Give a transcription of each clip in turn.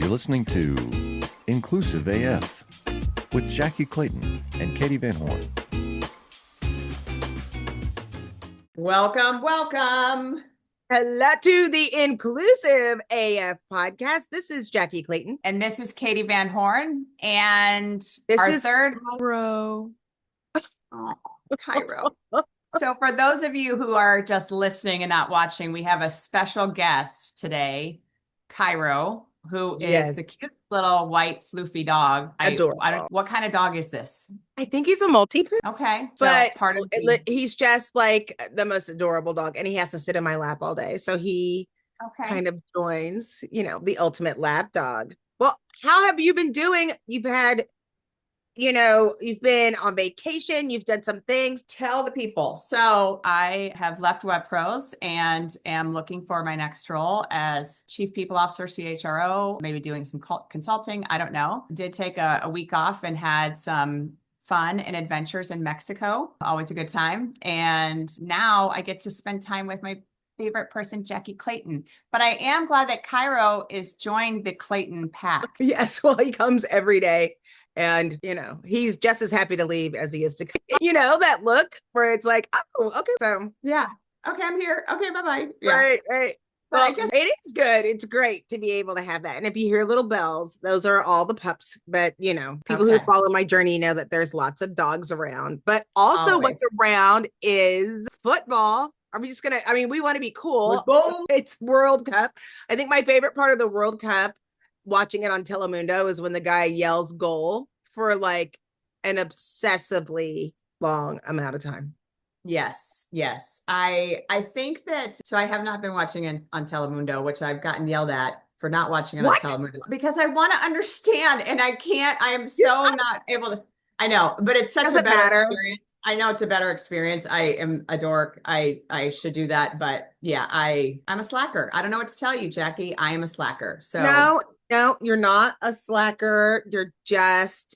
You're listening to Inclusive AF with Jackye Clayton and Katee Van Horn. Welcome, welcome. Hello to the Inclusive AF podcast. This is Jackye Clayton. And this is Katee Van Horn. And This our is third Cairo. Oh, Cairo. So for those of you who are just listening and not watching, we have a special guest today, Cairo, who is the cute little white floofy dog. Adorable. What kind of dog is this? I think he's a Maltese. Okay. But he's he's just like the most adorable dog, and he has to sit in my lap all day. So he kind of joins, the ultimate lap dog. Well, how have you been doing? You've been on vacation, you've done some things. Tell the people. So I have left WebPros and am looking for my next role as Chief People Officer, CHRO, maybe doing some consulting. I don't know. Did take a week off and had some fun and adventures in Mexico. Always a good time. And now I get to spend time with my favorite person, Jackye Clayton. But I am glad that Cairo is joined the Clayton pack. Yes, well, he comes every day. And, he's just as happy to leave as he is to, that look where it's like, oh, okay. So, yeah. Okay, I'm here. Okay, bye-bye. Yeah. Right. Well, I guess it is good. It's great to be able to have that. And if you hear little bells, those are all the pups. But, people who follow my journey know that there's lots of dogs around. But also what's around is football. Are we just going to, we want to be cool. Football. It's World Cup. I think my favorite part of the World Cup, watching it on Telemundo, is when the guy yells goal for like an obsessively long amount of time. Yes. I think that, so I have not been watching it on Telemundo, which I've gotten yelled at for not watching it on Telemundo because I want to understand and I can't. I am so not able to. I know, but it's such a better experience. I know it's a better experience. I am a dork. I should do that. But yeah, I'm a slacker. I don't know what to tell you, Jackye. I am a slacker. So no, you're not a slacker. You're just,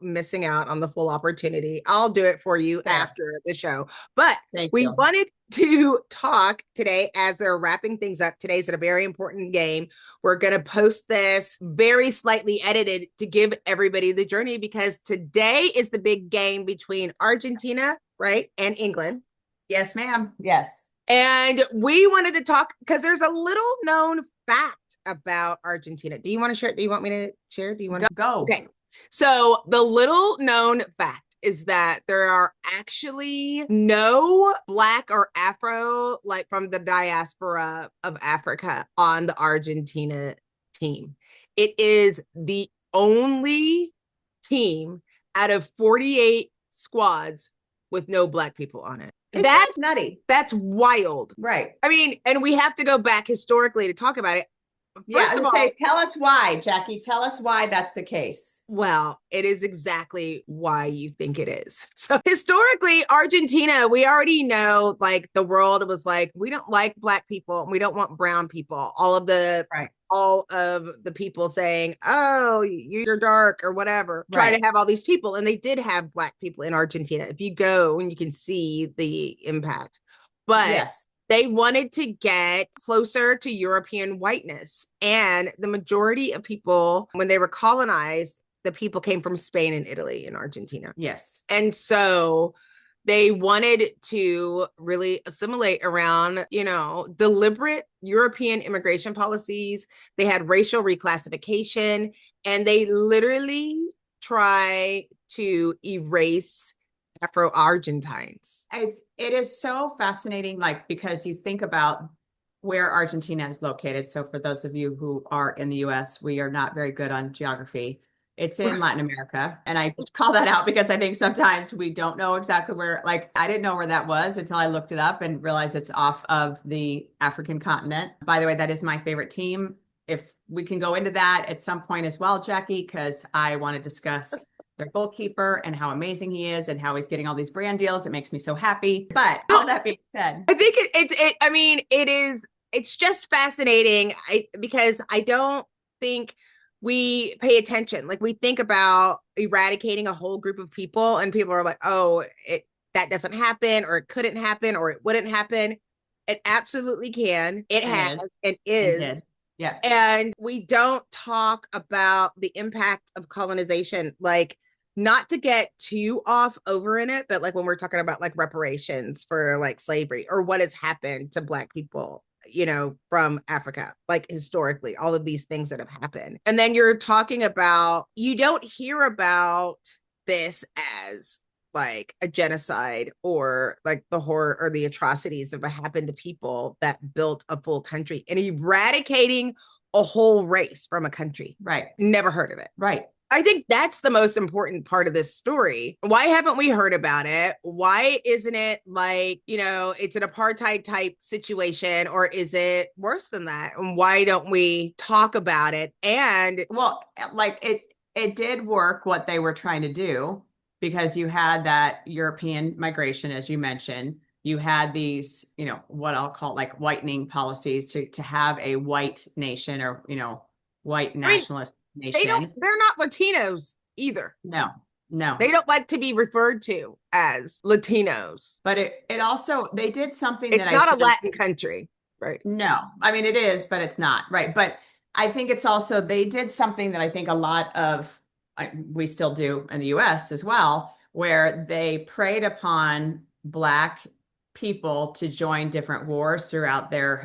missing out on the full opportunity. I'll do it for you after the show. But we wanted to talk today as they're wrapping things up. Today's a very important game. We're going to post this very slightly edited to give everybody the journey because today is the big game between Argentina, right, and England. Yes, ma'am. Yes. And we wanted to talk because there's a little known fact about Argentina. Do you want to share? Do you want me to share? Do you want to go? Okay. So the little known fact is that there are actually no Black or Afro, like from the diaspora of Africa, on the Argentina team. It is the only team out of 48 squads with no Black people on it. That's nutty. That's wild. Right. And we have to go back historically to talk about it. First of all, tell us why, Jackye. Tell us why that's the case. Well, it is exactly why you think it is. So historically, Argentina, we already know, like, the world was like, we don't like Black people and we don't want brown people. All of the people saying, oh, you're dark or whatever, try to have all these people. And they did have Black people in Argentina. If you go and you can see the impact. But they wanted to get closer to European whiteness. And the majority of people, when they were colonized, the people came from Spain and Italy and Argentina. Yes. And so they wanted to really assimilate around, deliberate European immigration policies. They had racial reclassification, and they literally try to erase Afro-Argentines. It is so fascinating, because you think about where Argentina is located. So for those of you who are in the US, we are not very good on geography. It's in Latin America. And I just call that out because I think sometimes we don't know exactly where, I didn't know where that was until I looked it up and realized it's off of the African continent. By the way, that is my favorite team. If we can go into that at some point as well, Jackye, because I want to discuss their goalkeeper and how amazing he is and how he's getting all these brand deals. It makes me so happy. But all that being said, I think it's just fascinating because I don't think we pay attention. Like, we think about eradicating a whole group of people and people are like, oh, that doesn't happen, or it couldn't happen, or it wouldn't happen. It absolutely can. It has and is. Yeah. And we don't talk about the impact of colonization, like not to get too off over in it, but like when we're talking about like reparations for like slavery or what has happened to Black people, you know, from Africa, like historically, all of these things that have happened. And then you're talking about, you don't hear about this as like a genocide or like the horror or the atrocities that have happened to people that built a full country and eradicating a whole race from a country. Right. Never heard of it. Right. I think that's the most important part of this story. Why haven't we heard about it? Why isn't it like, you know, it's an apartheid type situation, or is it worse than that? And why don't we talk about it? And well, like it did work what they were trying to do, because you had that European migration, as you mentioned. You had these, you know, what I'll call like whitening policies to have a white nation, or, you know, white nationalist nation. They're not Latinos either. No, no. They don't like to be referred to as Latinos. But it also, they did something It's that not I a Latin country, right? No, I mean, it is, but it's not, right? But I think it's also, they did something that I think a lot of, we still do in the US as well, where they preyed upon Black people to join different wars throughout their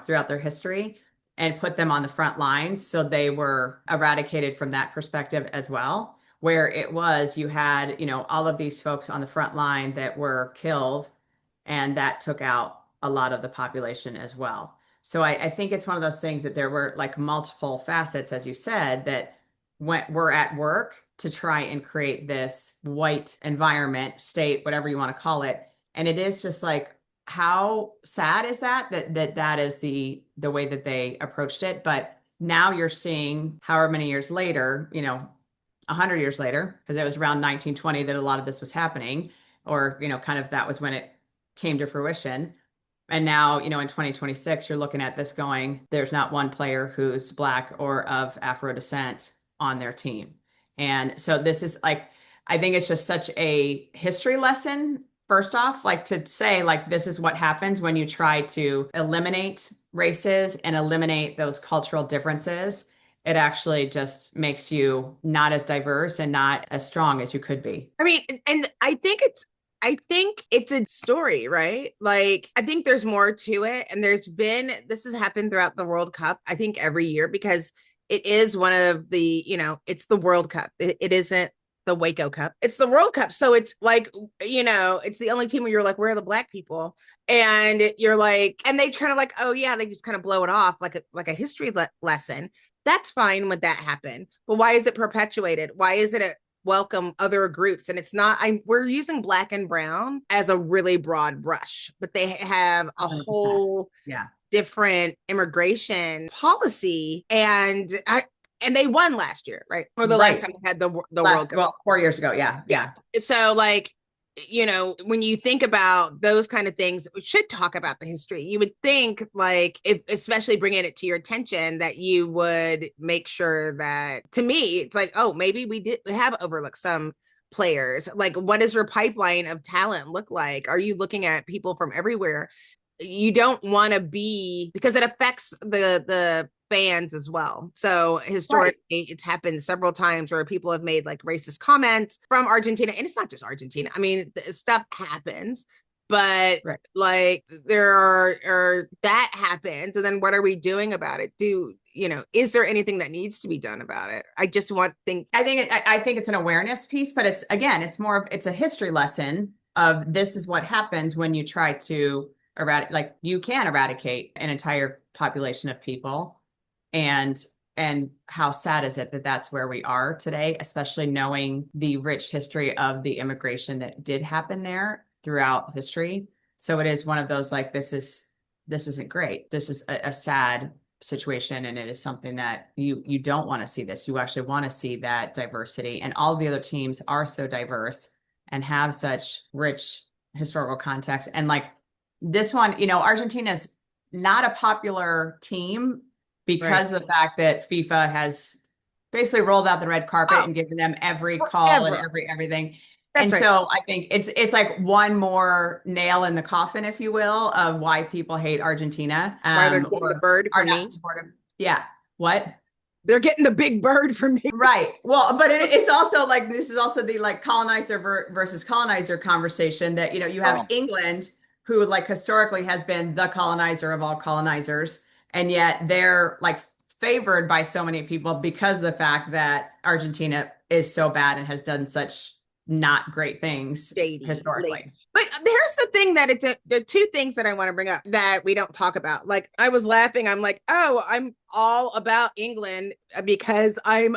throughout their history, and put them on the front lines. So they were eradicated from that perspective as well, where it was, you had, you know, all of these folks on the front line that were killed, and that took out a lot of the population as well. So I think it's one of those things that there were like multiple facets, as you said, that were at work to try and create this white environment, state, whatever you want to call it. And it is just like, how sad is that is the way that they approached it. But now you're seeing however many years later, you know, 100 years later, because it was around 1920 that a lot of this was happening, or, you know, kind of that was when it came to fruition. And now, you know, in 2026, you're looking at this going, there's not one player who's Black or of Afro descent on their team. And so this is like, I think it's just such a history lesson. First off, like to say, like, this is what happens when you try to eliminate races and eliminate those cultural differences. It actually just makes you not as diverse and not as strong as you could be. I mean, and I think it's a story, right? Like, I think there's more to it. And this has happened throughout the World Cup, I think every year, because it is one of the, you know, it's the World Cup. It isn't the Waco Cup. It's the World Cup. So it's like, you know, it's the only team where you're like, where are the Black people? And you're like, and they kind of like, oh yeah, they just kind of blow it off like a history lesson. That's fine when that happened. But why is it perpetuated? Why is it welcome other groups? And it's not, we're using Black and brown as a really broad brush, but they have a 100%. whole different immigration policy. And they won last year, right? Or the last time they had the World Cup. Well, 4 years ago. Yeah. So like, you know, when you think about those kind of things, we should talk about the history. You would think, like, if especially bringing it to your attention, that you would make sure that, to me, it's like, oh, maybe we have overlooked some players. Like, what does your pipeline of talent look like? Are you looking at people from everywhere? You don't want to be, because it affects the fans as well. So historically, it's happened several times where people have made like racist comments from Argentina, and it's not just Argentina. I mean, stuff happens, but like there are that happens, and then what are we doing about it? Is there anything that needs to be done about it? I think it's an awareness piece, but it's a history lesson of, this is what happens when you try to you can eradicate an entire population of people. And how sad is it that that's where we are today, especially knowing the rich history of the immigration that did happen there throughout history. So it is one of those, like, this isn't great. This is a sad situation. And it is something that you don't want to see this. You actually want to see that diversity, and all the other teams are so diverse and have such rich historical context. And like this one, you know, Argentina's not a popular team, because of the fact that FIFA has basically rolled out the red carpet and given them every call and everything. So I think it's like one more nail in the coffin, if you will, of why people hate Argentina. Why they're getting the bird for me. Yeah. What? They're getting the big bird from me. Right. Well, but it's also like this is also the like colonizer versus colonizer conversation that, you have England, who like historically has been the colonizer of all colonizers, and yet they're like favored by so many people because of the fact that Argentina is so bad and has done such not great things Shady, historically. But here's the thing that there are two things that I want to bring up that we don't talk about. Like I was laughing. I'm like, oh, I'm all about England because I'm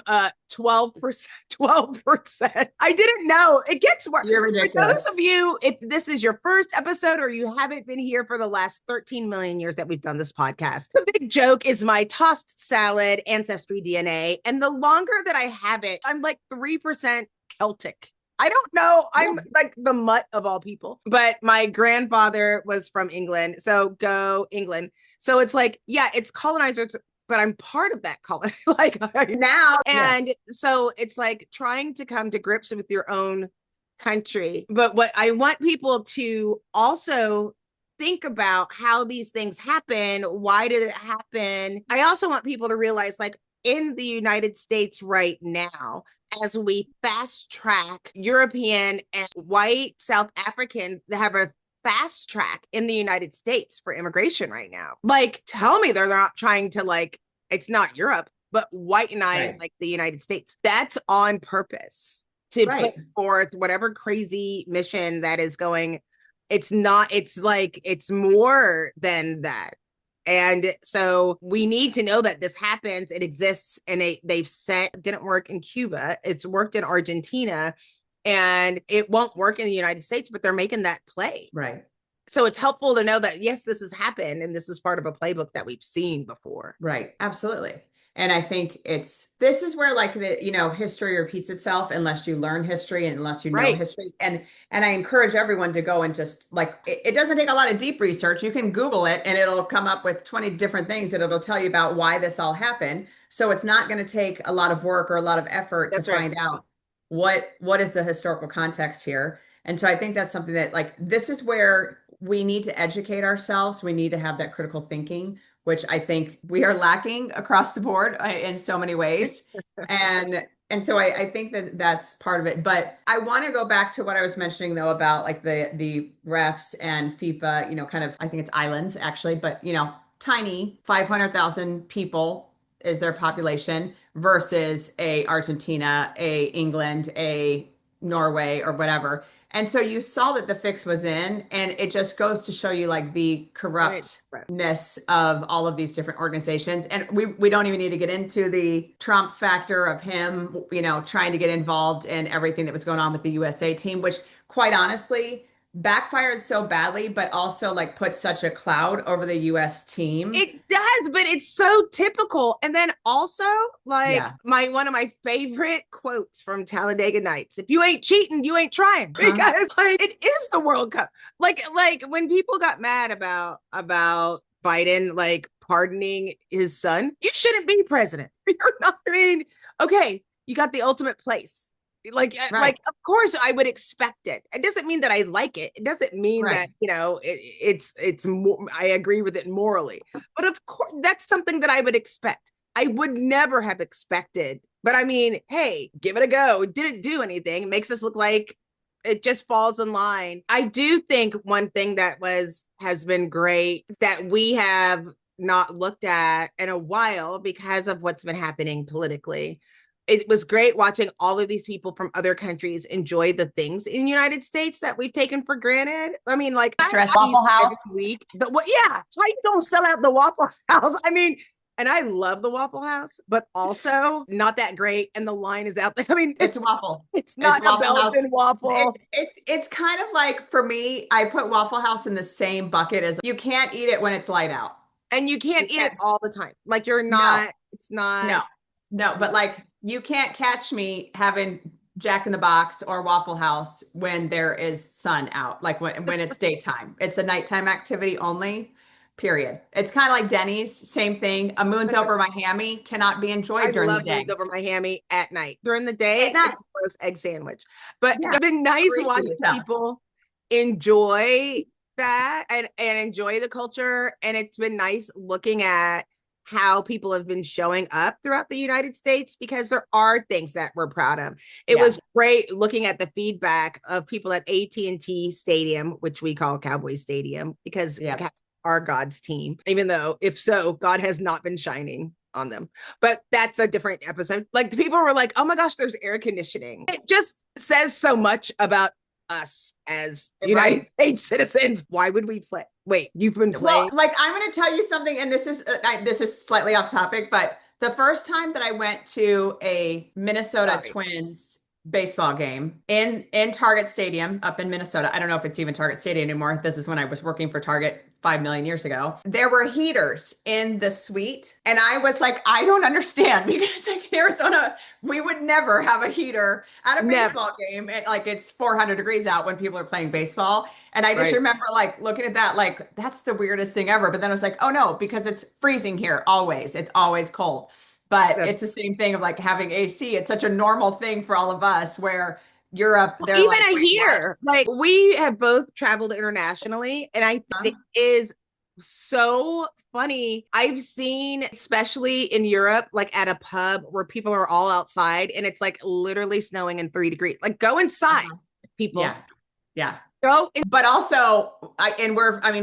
12%. 12%. I didn't know. It gets worse. You're ridiculous. For those of you, if this is your first episode or you haven't been here for the last 13 million years that we've done this podcast, the big joke is my tossed salad ancestry DNA. And the longer that I have it, I'm like 3% Celtic. I don't know. I'm like the mutt of all people. But my grandfather was from England. So go England. So it's like, yeah, it's colonizers, but I'm part of that colony. Like now. And yes. So it's like trying to come to grips with your own country. But what I want people to also think about how these things happen. Why did it happen? I also want people to realize, like, in the United States right now, as we fast track European and white South African that have a fast track in the United States for immigration right now. Like, tell me they're not trying to, like, it's not Europe, but whitenize like the United States. That's on purpose to put forth whatever crazy mission that is going. It's not, it's like, it's more than that. And so we need to know that this happens. It exists, and they've said it didn't work in Cuba. It's worked in Argentina, and it won't work in the United States, but they're making that play. Right. So it's helpful to know that, yes, this has happened, and this is part of a playbook that we've seen before. Right. Absolutely. And I think this is where like history repeats itself unless you learn history and unless you know history. And I encourage everyone to go and just like, it doesn't take a lot of deep research. You can Google it and it'll come up with 20 different things that it'll tell you about why this all happened. So it's not going to take a lot of work or a lot of effort to find out what is the historical context here. And so I think that's something that like, this is where we need to educate ourselves. We need to have that critical thinking, which I think we are lacking across the board in so many ways. And so I think that that's part of it. But I want to go back to what I was mentioning, though, about like the refs and FIFA, kind of, I think it's islands, actually, but, tiny 500,000 people is their population versus a Argentina, a England, a Norway, or whatever. And so you saw that the fix was in, and it just goes to show you like the corruptness of all of these different organizations. And we don't even need to get into the Trump factor of him, trying to get involved in everything that was going on with the USA team, which quite honestly backfired so badly, but also like put such a cloud over the US team. It does, but it's so typical. And then also like one of my favorite quotes from Talladega Nights: if you ain't cheating, you ain't trying. Because like it is the World Cup. Like when people got mad about Biden like pardoning his son, you shouldn't be president. You're not, okay, you got the ultimate place. Like of course I would expect it. It doesn't mean that I like it. It doesn't mean that it's more, I agree with it morally, but of course that's something that I would expect. I would never have expected, but I mean, hey, give it a go. It didn't do anything. It makes us look like it just falls in line. I do think one thing that has been great that we have not looked at in a while because of what's been happening politically. It was great watching all of these people from other countries enjoy the things in the United States that we've taken for granted. I mean, like Waffle House week. How you don't sell out the Waffle House? I mean, and I love the Waffle House, but also not that great. And the line is out there. I mean, it's waffle. It's not a Belgian waffle. It's kind of like, for me, I put Waffle House in the same bucket as you can't eat it when it's light out. And you can't eat it all the time. Like you're not, it's not. No, but like you can't catch me having Jack in the Box or Waffle House when there is sun out, like when it's daytime. It's a nighttime activity only, period. It's kind of like Denny's, same thing. A moon's over my hammy cannot be enjoyed during the day. Moon's over my hammy at night. During the day, it's a gross egg sandwich. But it's been nice watching people enjoy that and enjoy the culture. And it's been nice looking at how people have been showing up throughout the United States, because there are things that we're proud of. It Yeah. was great looking at the feedback of people at AT&T Stadium, which we call Cowboy Stadium, because Yeah. are God's team, even though if so, God has not been shining on them. But that's a different episode. Like, the people were like, oh my gosh, there's air conditioning. It just says so much about us as United States citizens. Why would we play? Wait, you've been playing? Well, like, I'm going to tell you something, and this is slightly off topic, but the first time that I went to a Minnesota Twins baseball game in Target Stadium up in Minnesota. I don't know if it's even Target Stadium anymore. This is when I was working for Target 5 million years ago. There were heaters in the suite. And I was like, I don't understand, because like in Arizona, we would never have a heater at a baseball game. And like, it's 400 degrees out when people are playing baseball. And I just remember like looking at that, like, that's the weirdest thing ever. But then I was like, oh no, because it's freezing here always. It's always cold. But it's the same thing of like having AC. It's such a normal thing for all of us, where Europe, they're even like, a heater. Like, we have both traveled internationally, and I think it is so funny. I've seen, especially in Europe, like at a pub where people are all outside and it's like literally snowing in 3 degrees. Like, go inside, people. Yeah. Go but also,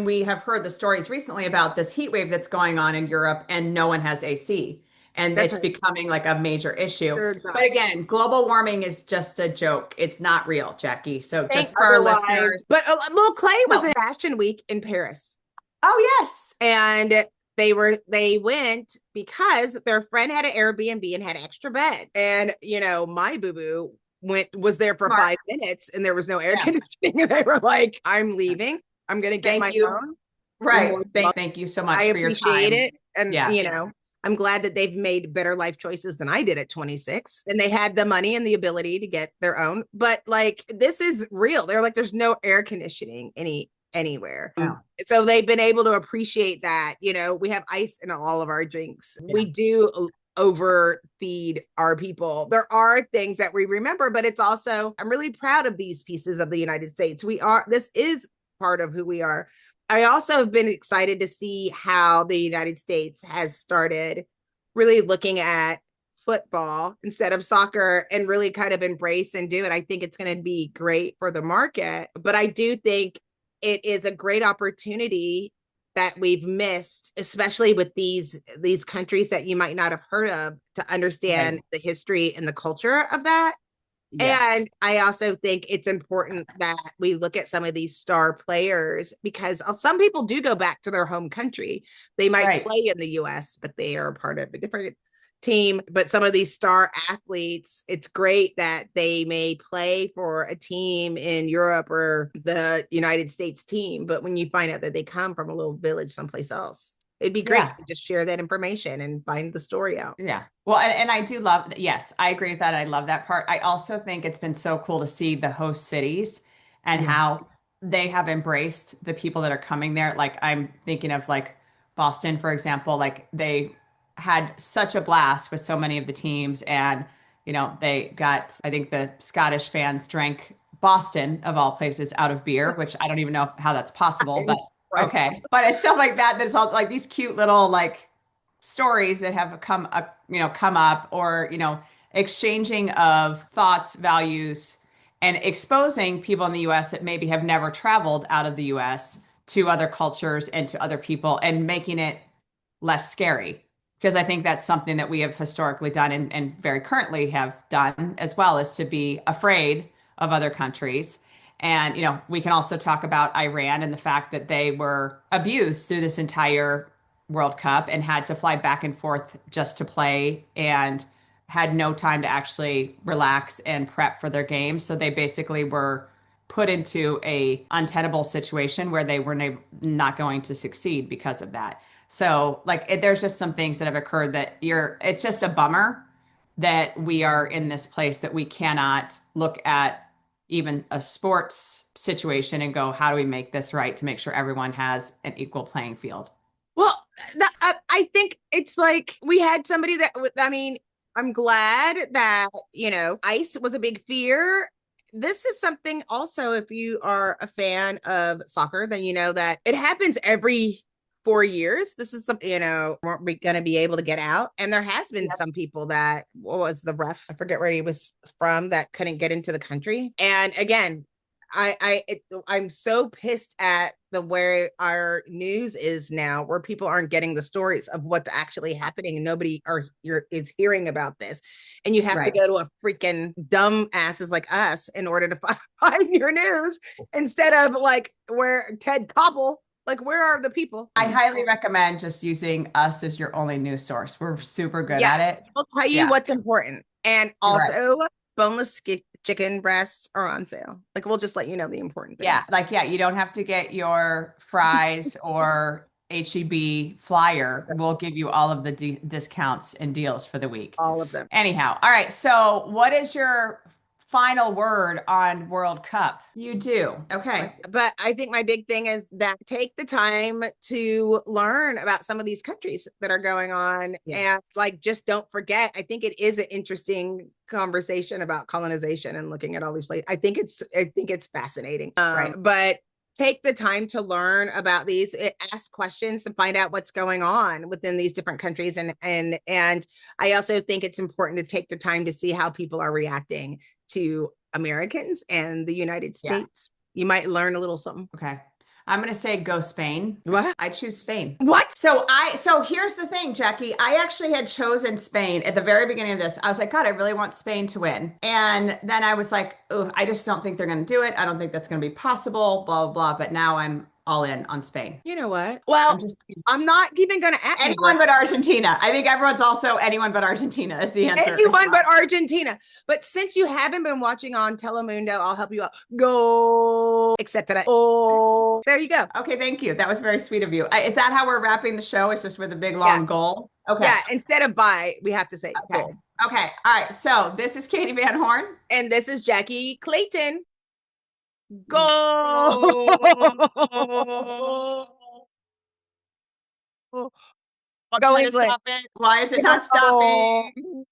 we have heard the stories recently about this heat wave that's going on in Europe, and no one has AC. And it's becoming like a major issue. But again, global warming is just a joke. It's not real, Jackye. So just for our listeners. But little Clay was in Fashion Week in Paris. Oh, yes. And they went because their friend had an Airbnb and had extra bed. And, my boo-boo was there for 5 minutes and there was no air conditioning. And they were like, I'm leaving. I'm going to get my phone. Right. Thank you so much for your time. I appreciate it. And, I'm glad that they've made better life choices than I did at 26, and they had the money and the ability to get their own. But like, this is real. They're like, there's no air conditioning anywhere. So they've been able to appreciate that. We have ice in all of our drinks. We do overfeed our people. There are things that we remember, but it's also, I'm really proud of these pieces of the United States. This is part of who we are. I also have been excited to see how the United States has started really looking at football instead of soccer and really kind of embrace and do it. I think it's going to be great for the market, but I do think it is a great opportunity that we've missed, especially with these countries that you might not have heard of, to understand the history and the culture of that. Yes. And I also think it's important that we look at some of these star players, because some people do go back to their home country. They might play in the US, but they are part of a different team. But some of these star athletes, it's great that they may play for a team in Europe or the United States team. But when you find out that they come from a little village someplace else, it'd be great to just share that information and find the story out. Yeah. Well, and I do love, yes, I agree with that. I love that part. I also think it's been so cool to see the host cities and how they have embraced the people that are coming there. Like, I'm thinking of like Boston, for example, like they had such a blast with so many of the teams, and, they got, I think the Scottish fans drank Boston of all places out of beer, which I don't even know how that's possible, but okay. But it's stuff like that. There's all like these cute little like stories that have come up, or, exchanging of thoughts, values, and exposing people in the US that maybe have never traveled out of the US to other cultures and to other people, and making it less scary. Because I think that's something that we have historically done and very currently have done as well, is to be afraid of other countries. And, we can also talk about Iran and the fact that they were abused through this entire World Cup and had to fly back and forth just to play, and had no time to actually relax and prep for their game. So they basically were put into a untenable situation where they were not going to succeed because of that. So like, there's just some things that have occurred that it's just a bummer that we are in this place that we cannot look at even a sports situation and go, how do we make this right to make sure everyone has an equal playing field? Well, I think it's like we had somebody that, I'm glad that, ICE was a big fear. This is something also, if you are a fan of soccer, then you know that it happens every 4 years. This is some, weren't we going to be able to get out? And there has been some people that, what was the ref? I forget where he was from, that couldn't get into the country. And again, I'm so pissed at the where our news is now, where people aren't getting the stories of what's actually happening, and nobody is hearing about this. And you have to go to a freaking dumb asses like us in order to find your news, instead of like where Ted Koppel. Like, where are the people? I highly recommend just using us as your only news source. We're super good at it. We'll tell you what's important. And also, boneless chicken breasts are on sale. Like, we'll just let you know the important things. Yeah. You don't have to get your fries or HEB flyer. We'll give you all of the discounts and deals for the week. All of them. Anyhow. All right. So what is your final word on World Cup? You do. Okay. But I think my big thing is that take the time to learn about some of these countries that are going on, and like, just don't forget. I think it is an interesting conversation about colonization and looking at all these places. I think it's fascinating. But take the time to learn about these, ask questions to find out what's going on within these different countries. And I also think it's important to take the time to see how people are reacting to Americans and the United States. You might learn a little something. Okay. I'm going to say go Spain. What? I choose Spain. What? So here's the thing, Jackye. I actually had chosen Spain at the very beginning of this. I was like, God, I really want Spain to win. And then I was like, oh, I just don't think they're going to do it. I don't think that's going to be possible, blah, blah, blah. But now I'm all in on Spain. You know what? Well, I'm not even going to ask anyone but Argentina. I think everyone's also anyone but Argentina is the answer. Anyone but Argentina. But since you haven't been watching on Telemundo, I'll help you out. Go. Except that there you go. Okay, thank you. That was very sweet of you. Is that how we're wrapping the show? It's just with a big long goal? Okay. Yeah, instead of bye, we have to say goal. Okay. All right. So this is Katee Van Horn. And this is Jackye Clayton. Go! Go English. Stop it. Why is it not stopping?